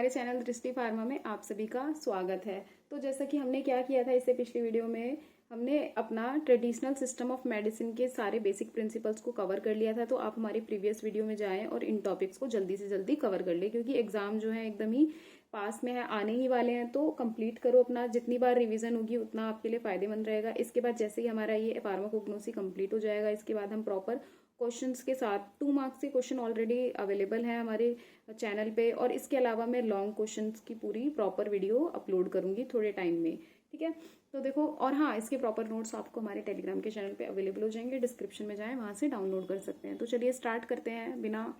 हमारे चैनल दृष्टि फार्मा में आप सभी का स्वागत है। तो जैसा कि हमने क्या किया था इससे पिछली वीडियो में, हमने अपना ट्रेडिशनल सिस्टम ऑफ मेडिसिन के सारे बेसिक प्रिंसिपल्स को कवर कर लिया था। तो आप हमारी प्रीवियस वीडियो में जाएं और इन टॉपिक्स को जल्दी से जल्दी कवर कर ले, क्योंकि एग्जाम जो है एकदम ही पास में है, आने ही वाले हैं। तो कंप्लीट करो अपना, जितनी बार रिवीजन होगी उतना आपके लिए फायदेमंद रहेगा। इसके बाद जैसे ही हमारा ये फार्माकोग्नोसी कंप्लीट हो जाएगा, इसके बाद हम प्रॉपर क्वेश्चंस के साथ 2 मार्क्स के क्वेश्चन ऑलरेडी अवेलेबल हैं हमारे चैनल पे, और इसके अलावा मैं लॉन्ग क्वेश्चंस की पूरी प्रॉपर वीडियो अपलोड करूंगी थोड़े टाइम में। ठीक है, तो देखो, और हाँ, इसके प्रॉपर नोट्स आपको हमारे टेलीग्राम के चैनल पे अवेलेबल हो जाएंगे, डिस्क्रिप्शन में जाएं, वहां से डाउनलोड कर सकते हैं। तो चलिए स्टार्ट करते हैं बिना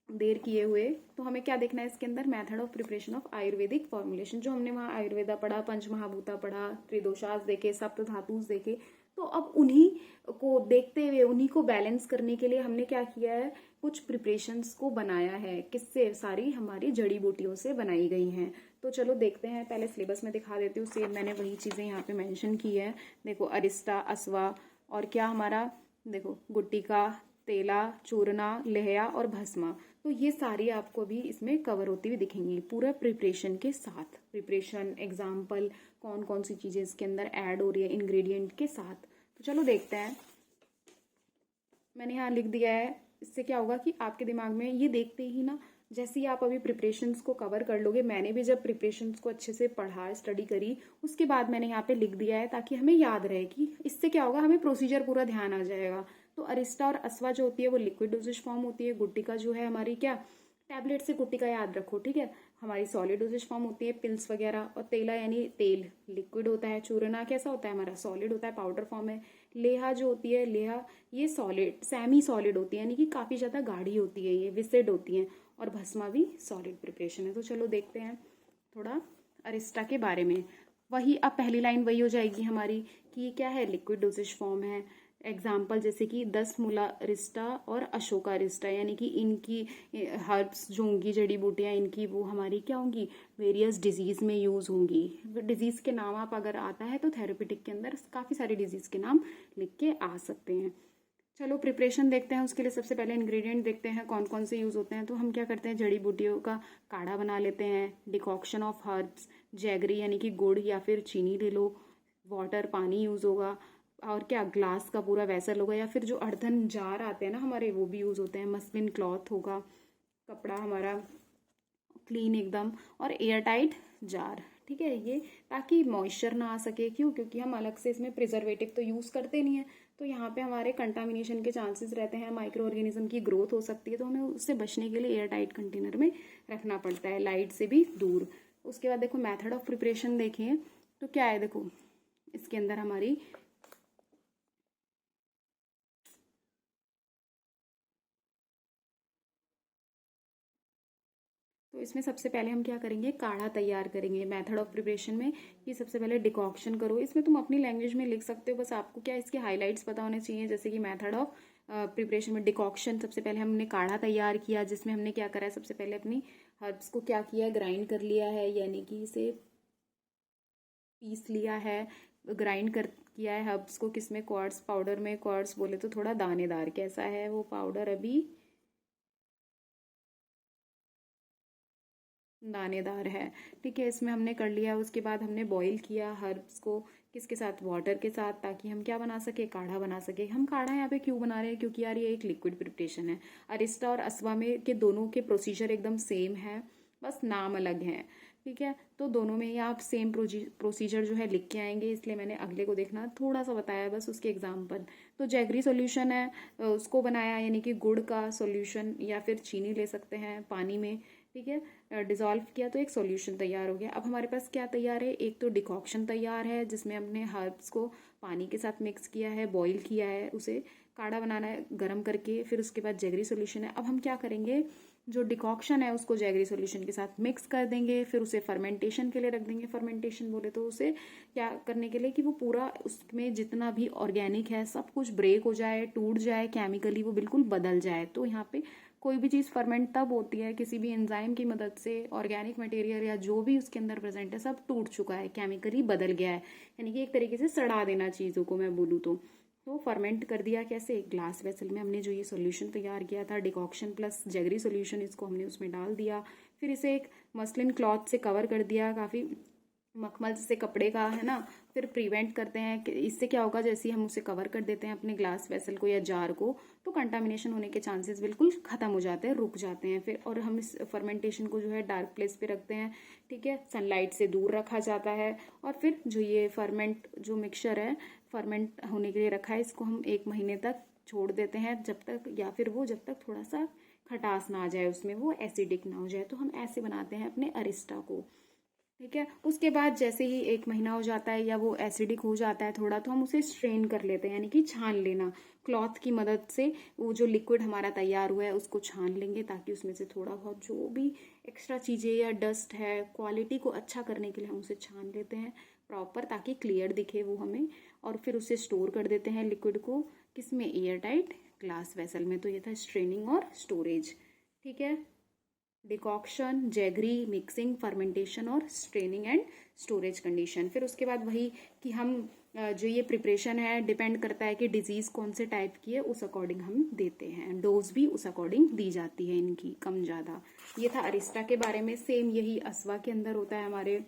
देर किए हुए। तो हमें क्या देखना है इसके अंदर, method of preparation of Ayurvedic formulation. जो हमने वहाँ आयुर्वेदा पढ़ा, पंचमहाभूता पढ़ा, त्रिदोषास देखे, सप्त धातुस देखे, तो अब उन्हीं को देखते हुए, उन्हीं को बैलेंस करने के लिए हमने क्या किया है, कुछ प्रिपरेशंस को बनाया है। किससे? सारी हमारी जड़ी बूटियों से बनाई गई हैं। तो चलो देखते हैं, पहले सिलेबस में दिखा देती हूँ। सेम मैंने वही चीजें यहाँ पे मेंशन की है। देखो, अरिस्टा, अस्वा, और क्या हमारा, देखो, गुट्टिका, तेला, चूर्णा, लेहया और भस्मा। तो ये सारी आपको भी इसमें कवर होती हुई दिखेंगी, पूरा प्रिपरेशन के साथ। प्रिपरेशन, एग्जाम्पल, कौन कौन सी चीजें इसके अंदर ऐड हो रही है इंग्रेडिएंट के साथ। तो चलो देखते हैं। मैंने यहाँ लिख दिया है। इससे क्या होगा कि आपके दिमाग में ये देखते ही ना, जैसे ही आप अभी प्रिपरेशंस को कवर कर लोगे, मैंने भी जब प्रिपरेशंस को अच्छे से पढ़ा, स्टडी करी, उसके बाद मैंने यहाँ पे लिख दिया है ताकि हमें याद रहे। कि इससे क्या होगा, हमें प्रोसीजर पूरा ध्यान आ जाएगा। तो अरिस्टा और अस्वा जो होती है वो लिक्विड डोजेज फॉर्म होती है। गुट्टिका जो है हमारी, क्या, टैबलेट से गुट्टिका याद रखो, ठीक है, हमारी सॉलिड डोजेज फॉर्म होती है, पिल्स वगैरह। और तेला यानी तेल, लिक्विड होता है। चूर्णा कैसा होता है हमारा, सॉलिड होता है, पाउडर फॉर्म है। लेहा जो होती है, लेहा ये सॉलिड, सेमी सॉलिड होती है, यानी कि काफी ज्यादा गाढ़ी होती है, ये विसिड होती है। और भस्मा भी सॉलिड प्रिपरेशन है। तो चलो देखते हैं थोड़ा अरिस्टा के बारे में। वही, अब पहली लाइन वही हो जाएगी हमारी कि क्या है, लिक्विड डोजेज फॉर्म है। एग्जाम्पल जैसे कि 10 मूला अरिस्टा और अशोका अरिस्टा, यानी कि इनकी हर्ब्स जो होंगी, जड़ी बूटियां, इनकी वो हमारी क्या होंगी, वेरियस डिजीज में यूज होंगी। डिजीज के नाम आप अगर आता है तो थेरेपेटिक के अंदर काफी सारे डिजीज के नाम लिख के आ सकते हैं। चलो प्रिपरेशन देखते हैं। उसके लिए सबसे पहले इंग्रेडिएंट देखते हैं कौन कौन से यूज होते हैं। तो हम क्या करते हैं, जड़ी बूटियों का काढ़ा बना लेते हैं। डिकॉक्शन ऑफ हर्ब्स, जैगरी यानी कि गुड़ या फिर चीनी ले लो। वाटर, पानी यूज होगा। और क्या, ग्लास का पूरा वेसल होगा, या फिर जो अर्धन जार आते हैं ना हमारे, वो भी यूज होते हैं। मस्लिन क्लॉथ होगा, कपड़ा हमारा क्लीन एकदम, और एयर टाइट जार। ठीक है, ये ताकि मॉइस्चर ना आ सके। क्यों? क्योंकि हम अलग से इसमें प्रिजर्वेटिव तो यूज करते नहीं है, तो यहाँ पे हमारे कंटामिनेशन के चांसेस रहते हैं, माइक्रो ऑर्गेनिज्म की ग्रोथ हो सकती है। तो हमें उससे बचने के लिए एयर टाइट कंटेनर में रखना पड़ता है, लाइट से भी दूर। उसके बाद देखो, मेथड ऑफ प्रिपरेशन देखिए तो क्या है। देखो, इसके अंदर हमारी तो इसमें सबसे पहले हम क्या करेंगे, काढ़ा तैयार करेंगे। मेथड ऑफ प्रिपरेशन में कि सबसे पहले डिकॉक्शन करो। इसमें तुम अपनी लैंग्वेज में लिख सकते हो, बस आपको क्या इसके हाइलाइट्स पता होने चाहिए। जैसे कि मेथड ऑफ प्रिपरेशन में डिकॉक्शन, सबसे पहले हमने काढ़ा तैयार किया, जिसमें हमने क्या करा है, सबसे पहले अपनी हर्ब्स को क्या किया है, ग्राइंड कर लिया है, यानी कि इसे पीस लिया है, ग्राइंड कर किया है हर्ब्स को। किसमें, क्वार्ट्स पाउडर में। क्वार्ट्स बोले तो थोड़ा दानेदार, कैसा है वो पाउडर, अभी दानेदार है। ठीक है, इसमें हमने कर लिया। उसके बाद हमने बॉईल किया हर्ब्स को, किसके साथ, वाटर के साथ, ताकि हम क्या बना सके, काढ़ा बना सके। हम काढ़ा यहाँ पे क्यों बना रहे हैं, क्योंकि यार ये एक लिक्विड प्रिपरेशन है। अरिस्टा और अस्वा में के दोनों के प्रोसीजर एकदम सेम है, बस नाम अलग है। ठीक है, तो दोनों में ही आप सेम प्रोसीजर जो है लिख के आएंगे, इसलिए मैंने अगले को देखना थोड़ा सा बताया, बस उसके एग्जाम्पल। तो जैगरी सॉल्यूशन है, उसको बनाया, यानी कि गुड़ का सॉल्यूशन, या फिर चीनी ले सकते हैं पानी में। ठीक है, डिसॉल्व किया तो एक सॉल्यूशन तैयार हो गया। अब हमारे पास क्या तैयार है, एक तो डिकॉक्शन तैयार है, जिसमें हमने हर्ब्स को पानी के साथ मिक्स किया है, बॉईल किया है, उसे काढ़ा बनाना है गर्म करके। फिर उसके बाद जैगरी सॉल्यूशन है। अब हम क्या करेंगे, जो डिकॉक्शन है उसको जैगरी सॉल्यूशन के साथ मिक्स कर देंगे, फिर उसे फर्मेंटेशन के लिए रख देंगे। फर्मेंटेशन बोले तो उसे क्या करने के लिए कि वो पूरा उसमें जितना भी ऑर्गेनिक है सब कुछ ब्रेक हो जाए, टूट जाए, केमिकली वो बिल्कुल बदल जाए। तो यहाँ पे कोई भी चीज़ फर्मेंट तब होती है किसी भी एंजाइम की मदद से, ऑर्गेनिक मटेरियल या जो भी उसके अंदर प्रेजेंट है सब टूट चुका है, केमिकली बदल गया है, यानी कि एक तरीके से सड़ा देना चीज़ों को, मैं बोलूँ तो। तो फर्मेंट कर दिया कैसे, ग्लास वेसल में हमने जो ये सॉल्यूशन तैयार किया था डिकॉक्शन प्लस जैगरी सॉल्यूशन, इसको हमने उसमें डाल दिया। फिर इसे एक मसलिन क्लॉथ से कवर कर दिया, काफ़ी मखमल से कपड़े का, है ना। फिर प्रिवेंट करते हैं कि इससे क्या होगा, जैसे ही हम उसे कवर कर देते हैं अपने ग्लास वेसल को या जार को, तो कंटामिनेशन होने के चांसेस बिल्कुल ख़त्म हो जाते हैं, रुक जाते हैं। फिर और हम इस फर्मेंटेशन को जो है डार्क प्लेस पे रखते हैं, ठीक है, सनलाइट से दूर रखा जाता है। और फिर जो ये फर्मेंट जो मिक्सचर है फर्मेंट होने के लिए रखा है, इसको हम 1 महीने तक छोड़ देते हैं, जब तक या फिर वो जब तक थोड़ा सा खटास ना आ जाए उसमें, वो एसिडिक ना हो जाए। तो हम ऐसे बनाते हैं अपने अरिस्टा को, ठीक है। उसके बाद जैसे ही 1 महीना हो जाता है या वो एसिडिक हो जाता है थोड़ा, तो हम उसे स्ट्रेन कर लेते हैं, यानी कि छान लेना क्लॉथ की मदद से। वो जो लिक्विड हमारा तैयार हुआ है उसको छान लेंगे, ताकि उसमें से थोड़ा बहुत जो भी एक्स्ट्रा चीज़ें या डस्ट है, क्वालिटी को अच्छा करने के लिए हम उसे छान लेते हैं प्रॉपर, ताकि क्लियर दिखे वो हमें। और फिर उसे स्टोर कर देते हैं लिक्विड को, किस में, एयर टाइट ग्लास वेसल में। तो ये था स्ट्रेनिंग और स्टोरेज, ठीक है। डिकॉक्शन, जैगरी, मिक्सिंग, फर्मेंटेशन और स्ट्रेनिंग एंड स्टोरेज कंडीशन। फिर उसके बाद वही कि हम जो ये प्रिपरेशन है डिपेंड करता है कि डिजीज़ कौन से टाइप की है, उस अकॉर्डिंग हम देते हैं, डोज भी उस अकॉर्डिंग दी जाती है इनकी, कम ज़्यादा। ये था अरिस्टा के बारे में। सेम यही अस्वा के अंदर होता है हमारे,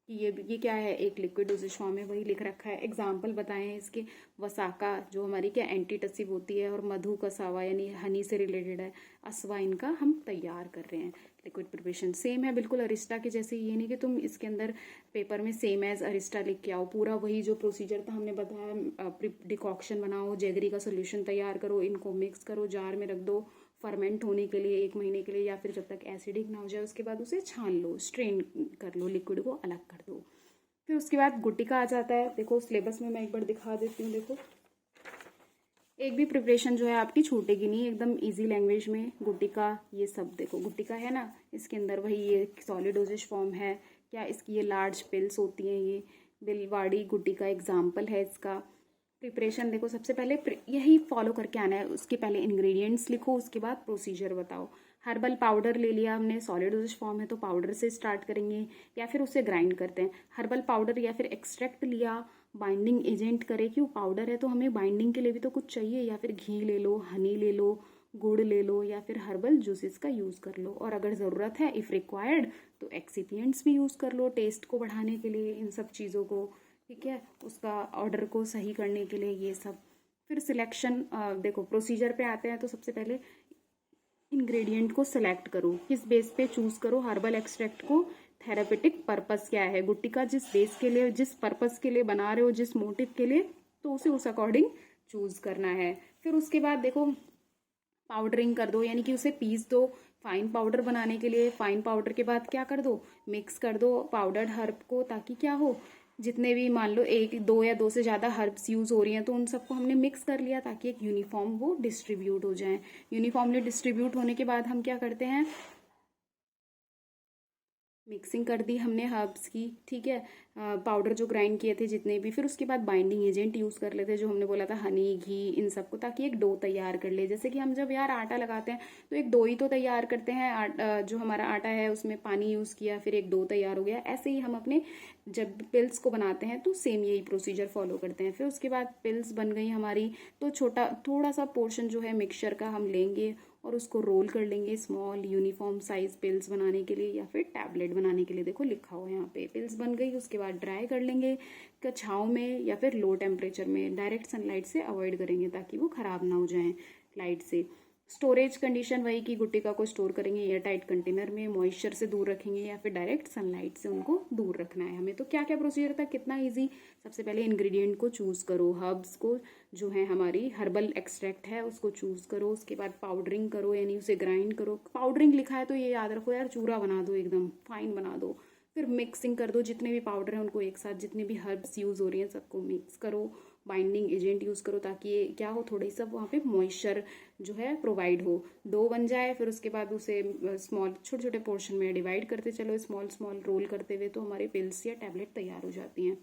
कि ये क्या है, एक लिक्विड डोजेज फॉर्म में, वही लिख रखा है। एग्जाम्पल बताए हैं इसके, वसाका जो हमारी क्या एंटीटसिव होती है, और मधु कसावा यानी हनी से रिलेटेड है, अस्वा इनका हम तैयार कर रहे हैं। लिक्विड प्रिपरेशन सेम है बिल्कुल अरिस्टा के जैसे। ये नहीं कि तुम इसके अंदर पेपर में सेम एज अरिस्टा लिख के आओ, पूरा वही जो प्रोसीजर था हमने बताया, डिकॉक्शन बनाओ, जैगरी का सोल्यूशन तैयार करो, इनको मिक्स करो, जार में रख दो फर्मेंट होने के लिए 1 महीने के लिए, या फिर जब तक एसिडिक ना हो जाए, उसके बाद उसे छान लो, स्ट्रेन कर लो, लिक्विड को अलग कर दो। फिर उसके बाद गुटिका आ जाता है। देखो सिलेबस में मैं एक बार दिखा देती हूँ। देखो एक भी प्रिपरेशन जो है आपकी छूटेगी नहीं, एकदम इजी लैंग्वेज में। गुटिका, ये सब देखो गुटिका है ना, इसके अंदर वही ये सॉलिड डोजेज फॉर्म है क्या, इसकी ये लार्ज पिल्स होती हैं, ये बिलवाड़ी गुटिका एग्जाम्पल है इसका। प्रिपरेशन देखो, सबसे पहले यही फॉलो करके आना है, उसके पहले इंग्रेडिएंट्स लिखो, उसके बाद प्रोसीजर बताओ। हर्बल पाउडर ले लिया हमने, सॉलिड डोजेज फॉर्म है तो पाउडर से स्टार्ट करेंगे, या फिर उसे ग्राइंड करते हैं। हर्बल पाउडर या फिर एक्सट्रैक्ट लिया, बाइंडिंग एजेंट करे, क्यों पाउडर है तो हमें बाइंडिंग के लिए भी तो कुछ चाहिए, या फिर घी ले लो, हनी ले लो, गुड़ ले लो, या फिर हर्बल जूसेस का यूज़ कर लो। और अगर ज़रूरत है इफ़ रिक्वायर्ड तो एक्सिपिएंट्स भी यूज़ कर लो टेस्ट को बढ़ाने के लिए, इन सब चीज़ों को, ठीक है, उसका ऑर्डर को सही करने के लिए, ये सब। फिर सिलेक्शन, देखो प्रोसीजर पे आते हैं, तो सबसे पहले इंग्रेडिएंट को सिलेक्ट करो, किस बेस पे चूज करो हर्बल एक्सट्रैक्ट को, थेरापेटिक पर्पस क्या है, गुटिका जिस बेस के लिए, जिस पर्पस के लिए बना रहे हो, जिस मोटिव के लिए, तो उसे उस अकॉर्डिंग चूज करना है। फिर उसके बाद देखो पाउडरिंग कर दो, यानी कि उसे पीस दो फाइन पाउडर बनाने के लिए। फाइन पाउडर के बाद क्या कर दो, मिक्स कर दो पाउडर्ड हर्ब को, ताकि क्या हो, जितने भी मान लो 1, 2 या 2 से ज़्यादा हर्ब्स यूज़ हो रही हैं, तो उन सबको हमने मिक्स कर लिया, ताकि एक यूनिफॉर्म वो डिस्ट्रीब्यूट हो जाए। यूनिफॉर्मली डिस्ट्रीब्यूट होने के बाद हम क्या करते हैं, मिक्सिंग कर दी हमने हर्ब्स की, ठीक है, पाउडर जो ग्राइंड किए थे जितने भी। फिर उसके बाद बाइंडिंग एजेंट यूज़ कर लेते हैं, जो हमने बोला था हनी, घी, इन सबको, ताकि एक डो तैयार कर ले। जैसे कि हम जब यार आटा लगाते हैं तो एक डो ही तो तैयार करते हैं, जो हमारा आटा है उसमें पानी यूज़ किया, फिर एक डो तैयार हो गया। ऐसे ही हम अपने जब पिल्स को बनाते हैं तो सेम यही प्रोसीजर फॉलो करते हैं। फिर उसके बाद पिल्स बन गई हमारी, तो थोड़ा सा पोर्शन जो है मिक्सचर का हम लेंगे और उसको रोल कर लेंगे स्मॉल यूनिफॉर्म साइज पिल्स बनाने के लिए, या फिर टैबलेट बनाने के लिए। देखो लिखा हुआ है यहाँ पे, पिल्स बन गई, उसके बाद ड्राई कर लेंगे छाँव में या फिर लो टेम्परेचर में, डायरेक्ट सनलाइट से अवॉइड करेंगे ताकि वो खराब ना हो जाए लाइट से। स्टोरेज कंडीशन वही कि गुटिका को स्टोर करेंगे एयर टाइट कंटेनर में, मॉइस्चर से दूर रखेंगे या फिर डायरेक्ट सनलाइट से उनको दूर रखना है हमें। तो क्या क्या प्रोसीजर था, कितना इजी। सबसे पहले इंग्रेडिएंट को चूज़ करो, हर्ब्स को जो है हमारी हर्बल एक्सट्रैक्ट है उसको चूज़ करो, उसके बाद पाउडरिंग करो, यानी उसे ग्राइंड करो। पाउडरिंग लिखा है तो ये याद रखो यार, चूरा बना दो, एकदम फाइन बना दो। फिर मिक्सिंग कर दो, जितने भी पाउडर हैं उनको एक साथ, जितने भी हर्ब्स यूज़ हो रही हैं सबको मिक्स करो। बाइंडिंग एजेंट यूज़ करो ताकि ये क्या हो, थोड़ी सा वहाँ पे मॉइस्चर जो है प्रोवाइड हो, डो बन जाए। फिर उसके बाद उसे स्मॉल छोटे छोटे पोर्शन में डिवाइड करते चलो, स्मॉल स्मॉल रोल करते हुए, तो हमारे पिल्स या टैबलेट तैयार हो जाती हैं,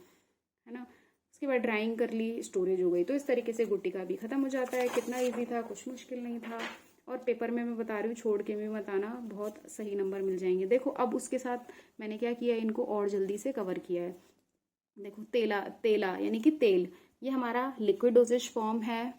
है ना। उसके बाद ड्राइंग कर ली, स्टोरेज हो गई। तो इस तरीके से गुटिका भी खत्म हो जाता है। कितना ईजी था, कुछ मुश्किल नहीं था। और पेपर में मैं बता रही हूँ, छोड़ के भी मत आना, बहुत सही नंबर मिल जाएंगे। देखो अब उसके साथ मैंने क्या किया, इनको और जल्दी से कवर किया है। देखो तेला, तेला यानी कि तेल, ये हमारा लिक्विड डोजेज फॉर्म है।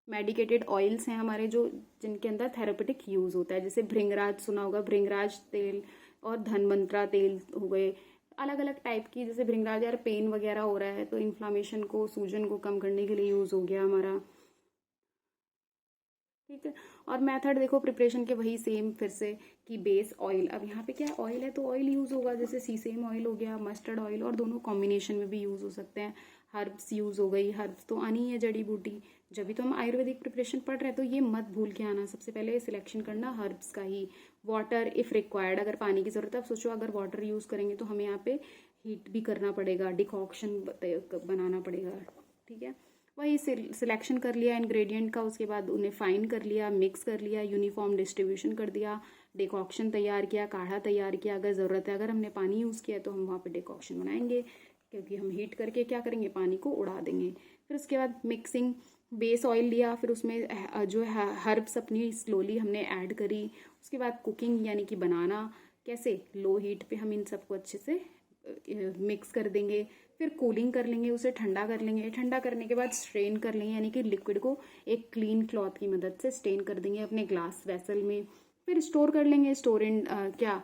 मेडिकेटेड ऑयल्स हैं हमारे जो जिनके अंदर थेरेपेटिक यूज़ होता है, जैसे भृंगराज सुना होगा, भृंगराज तेल और धनवंतरा तेल हो गए, अलग अलग टाइप की। जैसे भृंगराज यार पेन वगैरह हो रहा है तो इन्फ्लामेशन को, सूजन को कम करने के लिए यूज़ हो गया हमारा, ठीक है। और मेथड देखो प्रिपरेशन के वही सेम फिर से कि बेस ऑयल, अब यहाँ पे क्या ऑयल है तो ऑयल यूज़ होगा, जैसे सीसेम ऑयल हो गया, मस्टर्ड ऑयल, और दोनों कॉम्बिनेशन में भी यूज़ हो सकते हैं। हर्ब्स यूज़ हो गई, हर्ब्स तो आनी ही है, जड़ी बूटी। जब भी तो हम आयुर्वेदिक प्रिपरेशन पढ़ रहे हैं तो ये मत भूल के आना, सबसे पहले सिलेक्शन करना हर्ब्स का ही। वाटर इफ़ रिक्वायर्ड, अगर पानी की ज़रूरत है, अब सोचो अगर वाटर यूज़ करेंगे तो हमें यहाँ पे हीट भी करना पड़ेगा, डिकॉक्शन बनाना पड़ेगा, ठीक है। वही सिलेक्शन कर लिया इंग्रेडिएंट का, उसके बाद उन्हें फाइन कर लिया, मिक्स कर लिया, यूनिफॉर्म डिस्ट्रीब्यूशन कर दिया, डिकॉक्शन तैयार किया, काढ़ा तैयार किया। अगर ज़रूरत है, अगर हमने पानी यूज़ किया तो हम वहाँ पे डिकॉक्शन बनाएंगे, क्योंकि हम हीट करके क्या करेंगे, पानी को उड़ा देंगे। फिर उसके बाद मिक्सिंग, बेस ऑयल लिया, फिर उसमें जो है हर्ब्स अपनी स्लोली हमने ऐड करी। उसके बाद कुकिंग यानी कि बनाना, कैसे लो हीट पे हम इन सबको अच्छे से मिक्स कर देंगे। फिर कूलिंग कर लेंगे, उसे ठंडा कर लेंगे, ठंडा करने के बाद स्ट्रेन कर लेंगे, यानी कि लिक्विड को एक क्लीन क्लॉथ की मदद से स्ट्रेन कर देंगे अपने ग्लास वेसल में। फिर स्टोर कर लेंगे, स्टोर इन क्या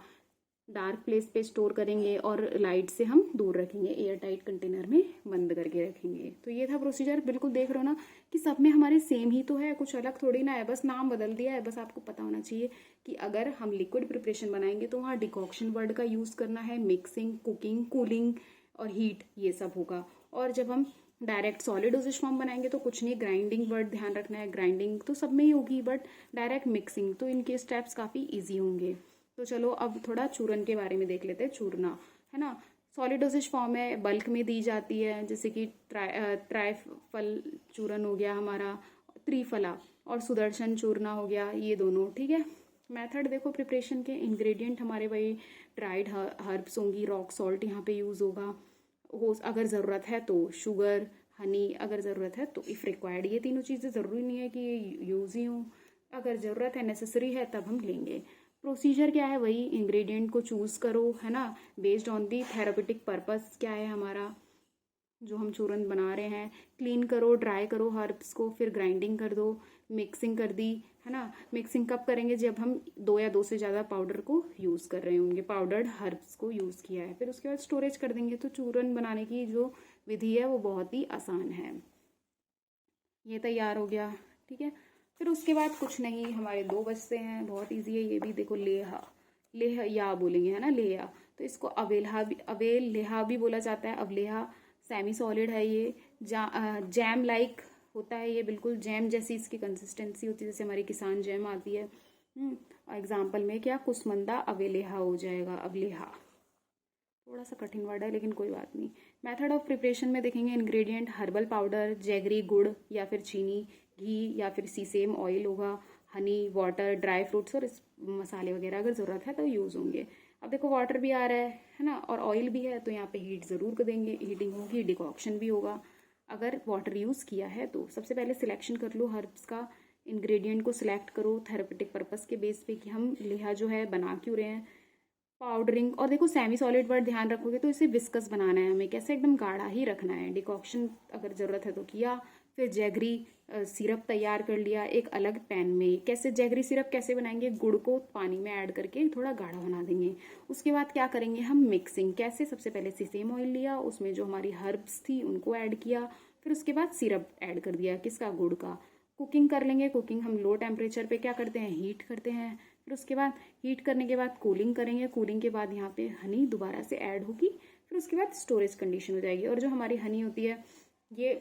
डार्क प्लेस पे स्टोर करेंगे और लाइट से हम दूर रखेंगे, एयर टाइट कंटेनर में बंद करके रखेंगे। तो ये था प्रोसीजर। बिल्कुल देख रहे हो ना कि सब में हमारे सेम ही तो है, कुछ अलग थोड़ी ना है, बस नाम बदल दिया है। बस आपको पता होना चाहिए कि अगर हम लिक्विड प्रिपरेशन बनाएंगे तो वहाँ डिकॉक्शन वर्ड का यूज़ करना है, मिक्सिंग, कुकिंग, कूलिंग और हीट, ये सब होगा। और जब हम डायरेक्ट सॉलिड डोसेज फॉर्म बनाएंगे तो कुछ नहीं, ग्राइंडिंग वर्ड ध्यान रखना है, ग्राइंडिंग तो सब में ही होगी, बट डायरेक्ट मिक्सिंग तो इनके स्टेप्स काफ़ी ईजी होंगे। तो चलो अब थोड़ा चूरन के बारे में देख लेते हैं। चूरना है ना, सॉलिड डोसेज फॉर्म है, बल्क में दी जाती है, जैसे कि ट्राइफल चूरन हो गया हमारा, त्रिफला और सुदर्शन चूरना हो गया, ये दोनों, ठीक है। मेथड देखो प्रिपरेशन के, इंग्रेडिएंट हमारे वही ड्राइड हर्ब्स होंगी, रॉक सॉल्ट यहाँ पे यूज़ होगा, हो अगर ज़रूरत है तो शुगर, हनी अगर ज़रूरत है तो इफ़ रिक्वायर्ड। ये तीनों चीज़ें ज़रूरी नहीं है कि ये यूज़ ही हों, अगर ज़रूरत है, नेसेसरी है, तब हम लेंगे। प्रोसीजर क्या है, वही इंग्रेडिएंट को चूज़ करो, है ना, based on the therapeutic purpose क्या है हमारा जो हम चूरन बना रहे हैं। क्लीन करो, ड्राई करो हर्ब्स को, फिर ग्राइंडिंग कर दो, मिक्सिंग कर दी, है ना। मिक्सिंग कब करेंगे, जब हम 2 या 2 से ज़्यादा पाउडर को यूज़ कर रहे होंगे, पाउडर्ड हर्ब्स को यूज़ किया है। फिर उसके बाद स्टोरेज कर देंगे। तो चूरन बनाने की जो विधि है वो बहुत ही आसान है। ये तैयार हो गया, ठीक है। फिर उसके बाद कुछ नहीं, हमारे 2 बचते हैं, बहुत ईजी है ये भी। देखो लेहा, लेह या बोलेंगे, है ना, लेहा। तो इसको अवेलहा भी, अवेल लेहा भी बोला जाता है। अवलेहा सेमी सॉलिड है ये, जैम लाइक होता है ये, बिल्कुल जैम जैसी इसकी कंसिस्टेंसी होती है, जैसे हमारी किसान जैम आती है। एग्जाम्पल में क्या, कुसमंदा अवेलेहा हो जाएगा, अवलेहा। थोड़ा सा कठिन वर्ड है लेकिन कोई बात नहीं। मेथड ऑफ प्रिपरेशन में देखेंगे, इंग्रेडिएंट हर्बल पाउडर, जैगरी, गुड़ या फिर चीनी, घी या फिर सीसेम ऑयल होगा, हनी, वाटर, ड्राई फ्रूट्स और मसाले वगैरह अगर ज़रूरत है तो यूज़ होंगे। अब देखो वाटर भी आ रहा है ना, और ऑयल भी है, तो यहाँ पे हीट ज़रूर कर देंगे, हीटिंग होगी, डिकॉक्शन भी होगा अगर वाटर यूज़ किया है तो। सबसे पहले सिलेक्शन कर लो हर्ब्स का, इंग्रेडिएंट को सिलेक्ट करो थेरेपेटिक पर्पस के बेस पे कि हम लेहा जो है बना क्यों रहे हैं। पाउडरिंग, और देखो सेमी सॉलिड वर्ड ध्यान रखोगे तो इसे विस्कस बनाना है हमें, कैसे एकदम गाढ़ा ही रखना है। डिकॉक्शन अगर ज़रूरत है तो किया। फिर जैगरी सिरप तैयार कर लिया एक अलग पैन में। कैसे जैगरी सिरप कैसे बनाएंगे, गुड़ को पानी में ऐड करके थोड़ा गाढ़ा बना देंगे। उसके बाद क्या करेंगे हम, मिक्सिंग। कैसे, सबसे पहले सीसेम ऑयल लिया, उसमें जो हमारी हर्ब्स थी उनको ऐड किया, फिर उसके बाद सिरप ऐड कर दिया, किसका, गुड़ का। कुकिंग कर लेंगे, कुकिंग हम लो टेम्परेचर पे क्या करते हैं, हीट करते हैं। फिर उसके बाद हीट करने के बाद कूलिंग करेंगे, कूलिंग के बाद यहाँ पे हनी दोबारा से ऐड होगी। फिर उसके बाद स्टोरेज कंडीशन हो जाएगी। और जो हमारी हनी होती है ये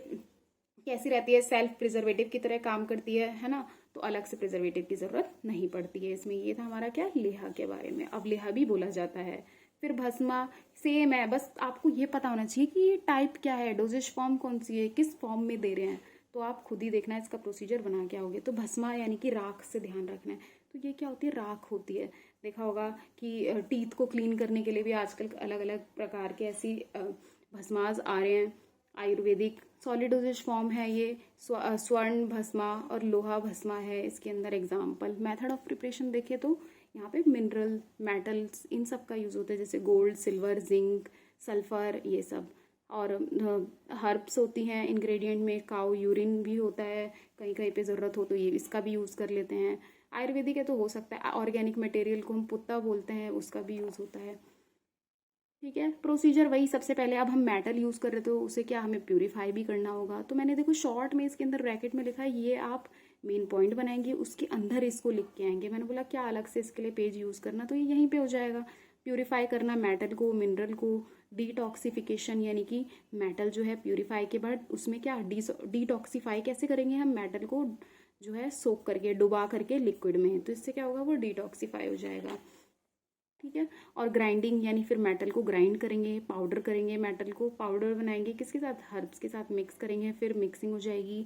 कैसी रहती है, सेल्फ प्रिजर्वेटिव की तरह काम करती है ना, तो अलग से प्रिजर्वेटिव की ज़रूरत नहीं पड़ती है इसमें। ये था हमारा क्या, लेहा के बारे में। अब लेहा भी बोला जाता है। फिर भस्मा सेम है, बस आपको ये पता होना चाहिए कि ये टाइप क्या है, डोजेज फॉर्म कौन सी है, किस फॉर्म में दे रहे हैं, तो आप खुद ही देखना है इसका प्रोसीजर बना के आओगे। तो भस्मा यानी कि राख से ध्यान रखना है। तो ये क्या होती है, राख होती है। देखा होगा कि टीथ को क्लीन करने के लिए भी आजकल अलग अलग प्रकार के ऐसी भस्माज आ रहे हैं आयुर्वेदिक। सॉलिड डोजेज फॉर्म है ये, स्वर्ण भस्मा और लोहा भस्मा है इसके अंदर एग्जाम्पल। मेथड ऑफ प्रिपरेशन देखें तो यहाँ पे मिनरल मेटल्स इन सब का यूज़ होता है, जैसे गोल्ड, सिल्वर, जिंक, सल्फर, ये सब। और हर्ब्स होती हैं इंग्रेडिएंट में, काऊ यूरिन भी होता है, कहीं कहीं पे ज़रूरत हो तो ये इसका भी यूज़ कर लेते हैं। आयुर्वेदिक है तो हो सकता है। ऑर्गेनिक मटेरियल को हम पुत्ता बोलते हैं, उसका भी यूज़ होता है। ठीक है, प्रोसीजर वही। सबसे पहले अब हम मेटल यूज़ कर रहे थे तो उसे क्या हमें प्यूरिफाई भी करना होगा। तो मैंने देखो शॉर्ट में इसके अंदर ब्रैकेट में लिखा है, ये आप मेन पॉइंट बनाएंगे, उसके अंदर इसको लिख के आएंगे। मैंने बोला क्या अलग से इसके लिए पेज यूज़ करना, तो ये यहीं पे हो जाएगा। प्यूरिफाई करना मेटल को, मिनरल को। डिटॉक्सिफिकेशन यानी कि मेटल जो है प्यूरिफाई के बाद उसमें क्या डिटॉक्सिफाई कैसे करेंगे हम, मेटल को जो है सोक करके, डुबा करके लिक्विड में, तो इससे क्या होगा, वो डिटॉक्सिफाई हो जाएगा। ठीक है। और ग्राइंडिंग यानी फिर मेटल को ग्राइंड करेंगे, पाउडर करेंगे, मेटल को पाउडर बनाएंगे, किसके साथ, हर्ब्स के साथ मिक्स करेंगे, फिर मिक्सिंग हो जाएगी।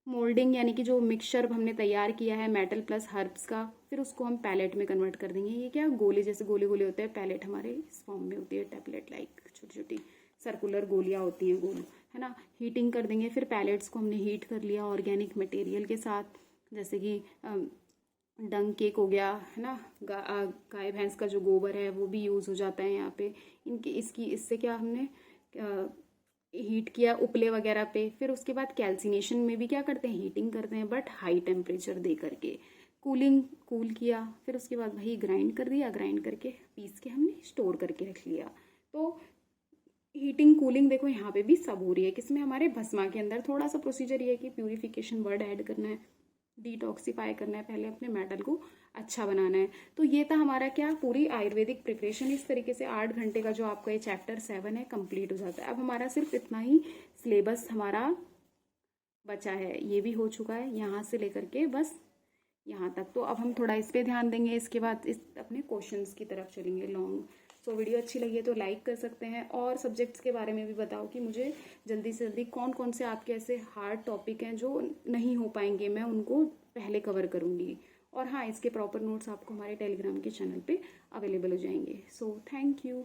मोल्डिंग यानी कि जो मिक्सचर हमने तैयार किया है मेटल प्लस हर्ब्स का, फिर उसको हम पैलेट में कन्वर्ट कर देंगे। ये क्या, गोले जैसे गोले गोले होते हैं, पैलेट हमारे इस फॉर्म में होती है, टैबलेट लाइक छोटी छोटी सर्कुलर गोलियां होती हैं, गोल, है ना। हीटिंग कर देंगे, फिर पैलेट्स को हमने हीट कर लिया ऑर्गेनिक मटेरियल के साथ, जैसे कि डंग केक हो गया, है ना। गाय भैंस का जो गोबर है वो भी यूज़ हो जाता है यहाँ पे। इनकी इसकी इससे क्या हमने हीट किया उपले वगैरह पे। फिर उसके बाद कैल्सिनेशन में भी क्या करते हैं, हीटिंग करते हैं, बट हाई टेम्परेचर दे करके, कूल किया। फिर उसके बाद वही ग्राइंड कर दिया, ग्राइंड करके पीस के हमने स्टोर करके रख लिया। तो हीटिंग कूलिंग देखो यहाँ पे भी सब हो रही है, किसमें, हमारे भस्मा के अंदर। थोड़ा सा प्रोसीजर ये है कि प्यूरिफिकेशन वर्ड ऐड करना है, डिटॉक्सिफाई करना है, पहले अपने मेटल को अच्छा बनाना है। तो ये था हमारा क्या, पूरी आयुर्वेदिक प्रिपरेशन। इस तरीके से 8 घंटे का जो आपका ये चैप्टर 7 है कंप्लीट हो जाता है। अब हमारा सिर्फ इतना ही सिलेबस हमारा बचा है, ये भी हो चुका है यहाँ से लेकर के बस यहाँ तक। तो अब हम थोड़ा इस पे ध्यान देंगे, इसके बाद इस अपने क्वेश्चंस की तरफ चलेंगे लॉन्ग। सो वीडियो अच्छी लगी है तो लाइक कर सकते हैं, और सब्जेक्ट्स के बारे में भी बताओ कि मुझे जल्दी से जल्दी कौन कौन से आपके ऐसे हार्ड टॉपिक हैं जो नहीं हो पाएंगे, मैं उनको पहले कवर करूँगी। और हाँ, इसके प्रॉपर नोट्स आपको हमारे टेलीग्राम के चैनल पे अवेलेबल हो जाएंगे। So thank you.